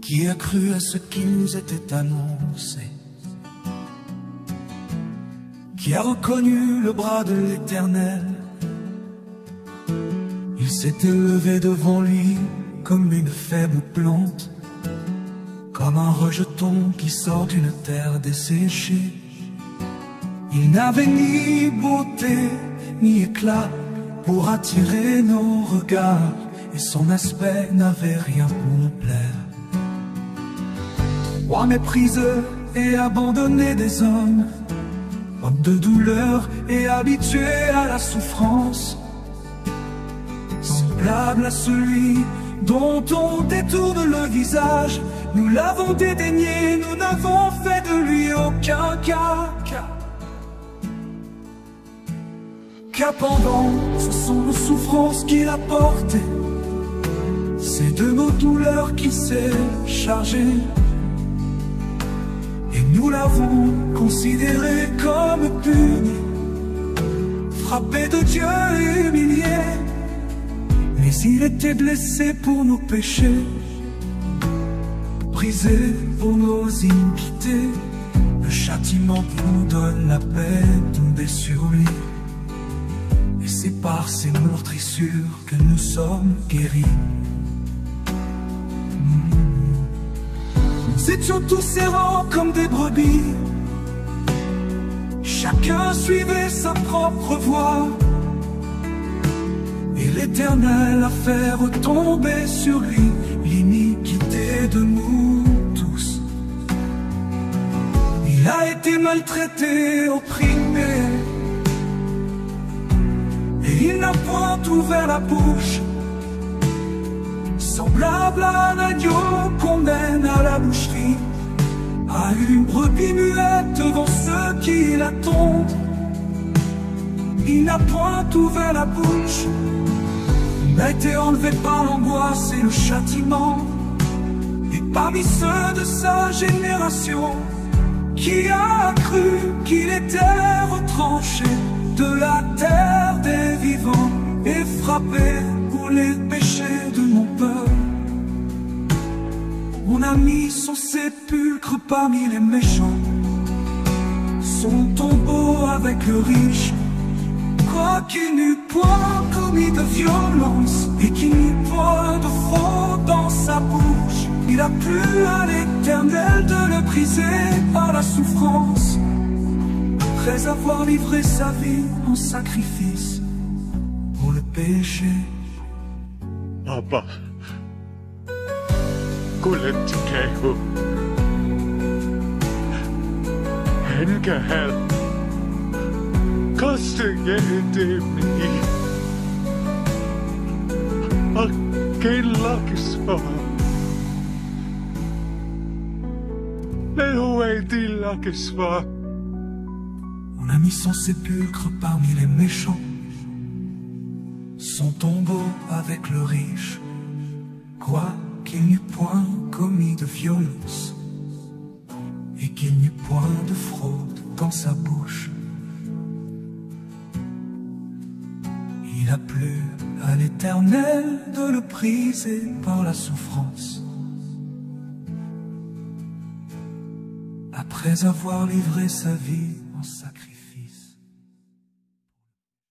Qui a cru à ce qui nous était annoncé? Qui a reconnu le bras de l'Éternel? Il s'était levé devant lui comme une faible plante, comme un rejeton qui sort d'une terre desséchée. Il n'avait ni beauté ni éclat pour attirer nos regards, et son aspect n'avait rien pour nous plaire. Roi méprisé et abandonné des hommes, homme de douleur et habitué à la souffrance, semblable à celui dont on détourne le visage, nous l'avons dédaigné, nous n'avons fait de lui aucun cas. Qu'abandon, ce sont nos souffrances qu'il a portées, c'est de nos douleurs qu'il s'est chargé. Et nous l'avons considéré comme puni, frappé de Dieu et humilié. Mais il était blessé pour nos péchés, brisé pour nos iniquités. Le châtiment nous donne la paix, tombé sur lui. Et c'est par ses meurtrissures que nous sommes guéris. Nous étions tous errants comme des brebis, chacun suivait sa propre voie, et l'Éternel a fait retomber sur lui l'iniquité de nous tous. Il a été maltraité, opprimé, et il n'a point ouvert la bouche. Semblable à un agneau qu'on mène à la boucherie, à une brebis muette devant ceux qui l'attendent. Il n'a point ouvert la bouche. Il a été enlevé par l'angoisse et le châtiment. Et parmi ceux de sa génération, qui a cru qu'il était retranché de la terre des vivants et frappé pour les péchés de mon peuple? On a mis son sépulcre parmi les méchants, son tombeau avec le riche. Quoiqu'il n'eût point commis de violence et qu'il n'eût point de fraude dans sa bouche, il a plu à l'Éternel de le briser par la souffrance, après avoir livré sa vie en sacrifice pour le péché. Papa, kuuletteko? Enkään kastegetemi akellakisva. Lehueitillakisva. On a mis son sépulcre parmi les méchants, son tombeau avec le riche, quoiqu'il n'eût point commis de violence et qu'il n'eût point de fraude dans sa bouche. Il a plu à l'Éternel de le briser par la souffrance, après avoir livré sa vie